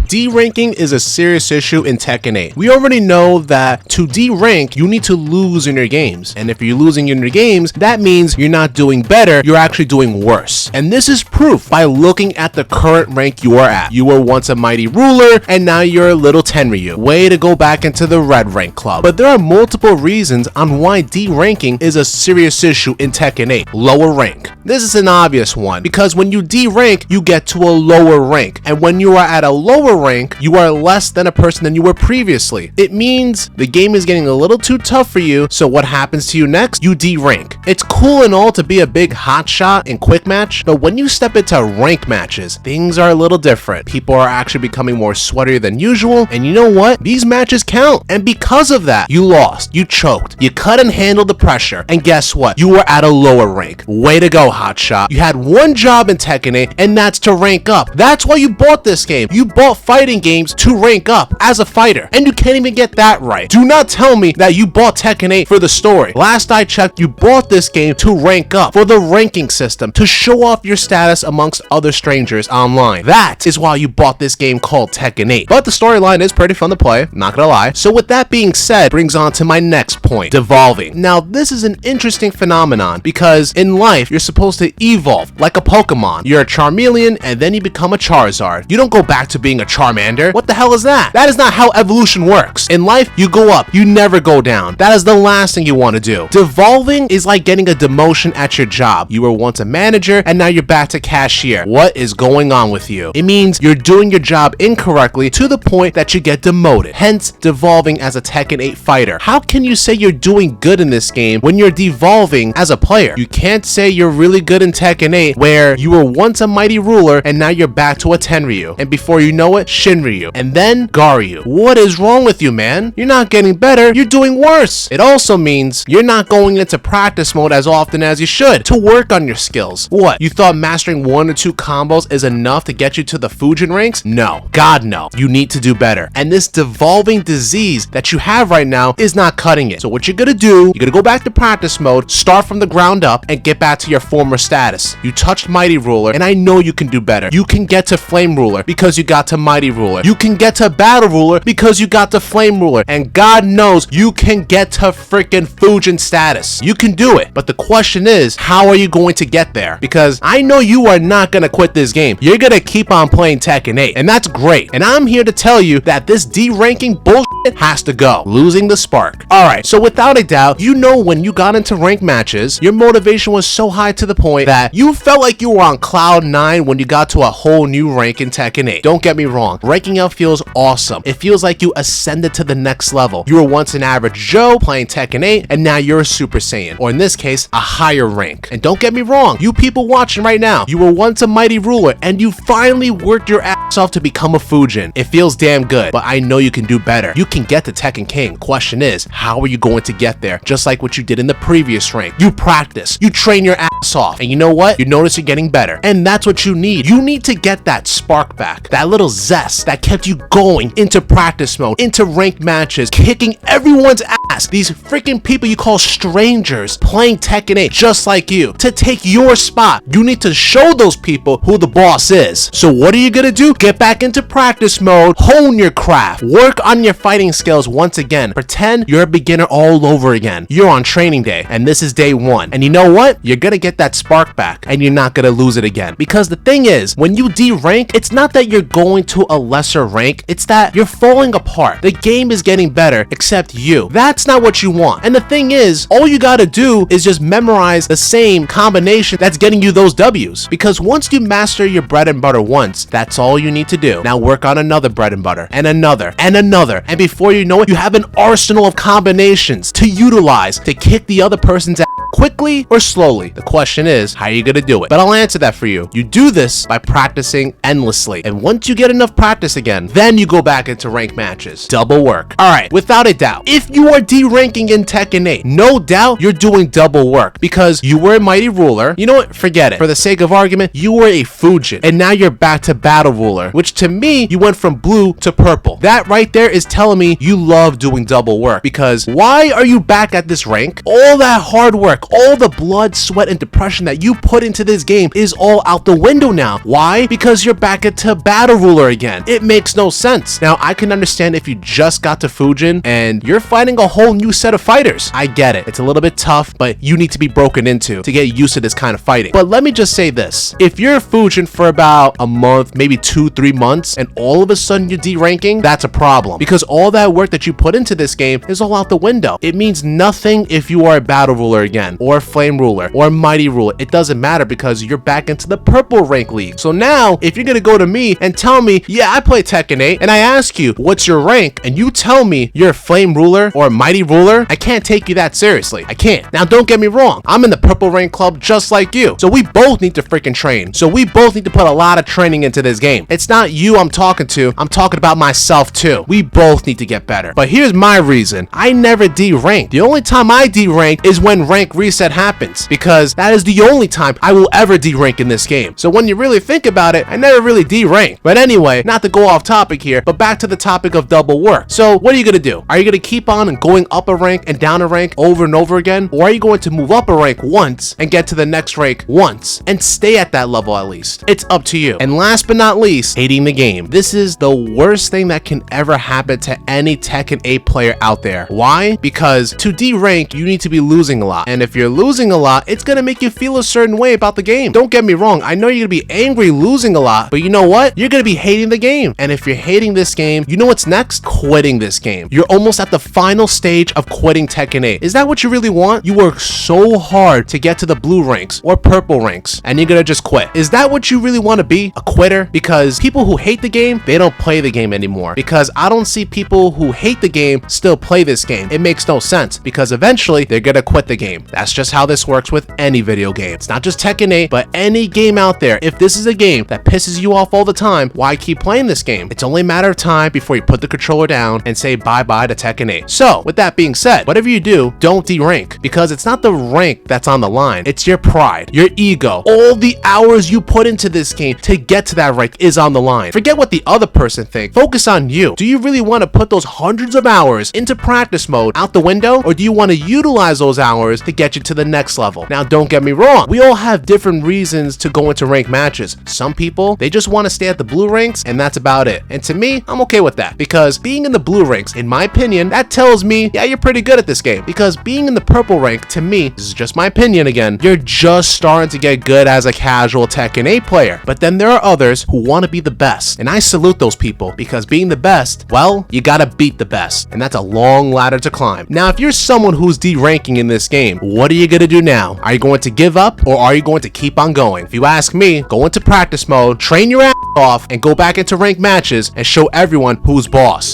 D-ranking is a serious issue in Tekken 8. We already know that to D-rank, you need to lose in your games. And if you're losing in your games, that means you're not doing better, you're actually doing worse. And this is proof by looking at the current rank you are at. You were once a mighty ruler, and now you're a little Tenryu. Way to go back into the red rank club. But there are multiple reasons on why D-ranking is a serious issue in Tekken 8. Lower rank. This is an obvious one, because when you D-rank, you get to a lower rank. And when you are at a lower rank, you are less than a person than you were previously. It means the game is getting a little too tough for you, so what happens to you next? You D-rank. It's cool and all to be a big hotshot in quick match, but when you step into rank matches, things are a little different. People are actually becoming more sweatier than usual, and you know what? These matches count, and because of that, you lost, you choked, you cut and handled the pressure, and guess what? You were at a lower rank. Way to go, hotshot. You had one job in Tekken 8, and that's to rank up. That's why you bought this game. You bought fighting games to rank up as a fighter, and you can't even get that right. Do not tell me that you bought Tekken 8 for the story. Last I checked, you bought this game to rank up, for the ranking system, to show off your status amongst other strangers online. That is why you bought this game called Tekken 8. But the storyline is pretty fun to play, not gonna lie. So with that being said, brings on to my next point, devolving. Now this is an interesting phenomenon because in life, you're supposed to evolve like a Pokemon. You're a Charmeleon and then you become a Charizard. You don't go back to being a Charmander. What the hell is that? That is not how evolution works. In life, you go up, you never go down. That is the last thing you want to do. Devolving is like getting a demotion at your job. You were once a manager and now you're back to cashier. What is going on with you? It means you're doing your job incorrectly to the point that you get demoted. Hence, devolving as a Tekken 8 fighter. How can you say you're doing good in this game when you're devolving as a player? You can't say you're really good in Tekken 8 where you were once a mighty ruler and now you're back to a Tenryu. And before you know it, Shinryu. And then Garyu. What is wrong with you, man? You're not getting better, you're doing worse. It also means you're not going into practice mode as often as you should to work on your skills. What? You thought mastering 1 or 2 combos is enough to get you to the Fujin ranks? No. God no. You need to do better. And this devolving disease that you have right now is not cutting it. So what you're gonna do, you're gonna go back to practice mode, start from the ground up, and get back to your former status. You touched Mighty Ruler, and I know you can do better. You can get to Flame Ruler because you got to Mighty Ruler. You can get to Battle Ruler because you got to Flame Ruler. And God knows you can get to freaking Fujin status. You can do it. But the question is, how are you going to get there? Because I know you are not gonna quit this game. You're gonna keep on playing Tekken 8, and that's great. And I'm here to tell you that this D-ranking bullshit has to go. Losing the spark. Alright, so without a doubt, you know when you got into rank matches, your motivation was so high to the point that you felt like you were on cloud 9 when you got to a whole new rank in Tekken 8. Don't get me wrong, ranking up feels awesome. It feels like you ascended to the next level. You were once an average Joe playing Tekken 8, and now you're a Super Saiyan, or in this case, a higher rank. And don't get me wrong, you people watching right now, you were once a mighty ruler, and you finally worked your ass off to become a Fujin. It feels damn good, but I know you can do better. You can get to Tekken King. Question is, how are you going to get there? Just like what you did in the previous rank. You practice, you train your ass off, and you know what? You notice you're getting better. And that's what you need. You need to get that spark back, that little zest that kept you going into practice mode, into ranked matches, kicking everyone's ass. These freaking people you call strangers playing Tekken 8 just like you. To take your spot, you need to show those people who the boss is. So what are you gonna do? Get back into practice mode, hone your craft, work on your fighting skills once again. Pretend you're a beginner all over again. You're on training day, and this is day 1. And you know what? You're gonna get that spark back, and you're not gonna lose it again. Because the thing is, when you D-rank, it's not that you're going to a lesser rank, it's that you're falling apart. The game is getting better, except you. That's not what you want. And the thing is, all you gotta do is just memorize the same combination that's getting you those W's. Because once you master your bread and butter once, that's all you need to do. Now work on another bread and butter, and another, and another. And before you know it, you have an arsenal of combinations to utilize to kick the other person's ass quickly or slowly. The question is, how are you gonna do it? But I'll answer that for you. You do this by practicing endlessly. And once you get enough practice again, then you go back into ranked matches. Double work. Alright, without a doubt, if you are D-ranking in Tekken 8, no doubt you're doing double work because you were a mighty ruler. You know what? Forget it. For the sake of argument, you were a Fujin, and now you're back to battle ruler, which to me, you went from blue to purple. That right there is telling me you love doing double work, because why are you back at this rank? All that hard work, work, all the blood, sweat, and depression that you put into this game is all out the window now. Why? Because you're back into Battle Ruler again. It makes no sense. Now, I can understand if you just got to Fujin and you're fighting a whole new set of fighters. I get it. It's a little bit tough, but you need to be broken into to get used to this kind of fighting. But let me just say this. If you're Fujin for about a month, maybe 2-3 months, and all of a sudden you're D-ranking, that's a problem. Because all that work that you put into this game is all out the window. It means nothing if you are a Battle Ruler again, or Flame Ruler, or Mighty Ruler. It doesn't matter because you're back into the purple rank league. So now, if you're gonna go to me and tell me, yeah, I play Tekken 8, and I ask you, what's your rank? And you tell me you're a Flame Ruler or a Mighty Ruler, I can't take you that seriously. I can't. Now, don't get me wrong. I'm in the purple rank club just like you. So we both need to freaking train. So we both need to put a lot of training into this game. It's not you I'm talking to. I'm talking about myself too. We both need to get better. But here's my reason. I never D-rank. The only time I D-rank is when rank reset happens, because that is the only time I will ever D-rank in this game. So when you really think about it, I never really D-rank. But anyway, not to go off topic here, but back to the topic of double work. So what are you gonna do? Are you gonna keep on and going up a rank and down a rank over and over again? Or are you going to move up a rank once and get to the next rank once and stay at that level at least? It's up to you. And last but not least, hating the game. This is the worst thing that can ever happen to any Tekken 8 player out there. Why? Because to D-rank, you need to be losing a lot. And if you're losing a lot, it's gonna make you feel a certain way about the game. Don't get me wrong, I know you're gonna be angry losing a lot, but you know what? You're gonna be hating the game. And if you're hating this game, you know what's next? Quitting this game. You're almost at the final stage of quitting Tekken 8. Is that what you really want? You work so hard to get to the blue ranks or purple ranks, and you're gonna just quit. Is that what you really want to be? A quitter? Because people who hate the game, they don't play the game anymore. Because I don't see people who hate the game still play this game. It makes no sense, because eventually they're gonna quit the game. That's just how this works with any video game. It's not just Tekken 8, but any game out there. If this is a game that pisses you off all the time, why keep playing this game? It's only a matter of time before you put the controller down and say bye-bye to Tekken 8. So, with that being said, whatever you do, don't D-rank, because it's not the rank that's on the line. It's your pride, your ego. All the hours you put into this game to get to that rank is on the line. Forget what the other person thinks. Focus on you. Do you really want to put those hundreds of hours into practice mode out the window, or do you want to utilize those hours to get you to the next level? Now, don't get me wrong. We all have different reasons to go into ranked matches. Some people, they just want to stay at the blue ranks, and that's about it. And to me, I'm okay with that, because being in the blue ranks, in my opinion, that tells me, yeah, you're pretty good at this game. Because being in the purple rank, to me, this is just my opinion again, you're just starting to get good as a casual Tekken 8 player. But then there are others who want to be the best, and I salute those people, because being the best, well, you gotta beat the best, and that's a long ladder to climb. Now, if you're someone who's D-ranking in this game, what are you gonna do now? Are you going to give up, or are you going to keep on going? If you ask me, go into practice mode, train your ass off, and go back into ranked matches and show everyone who's boss.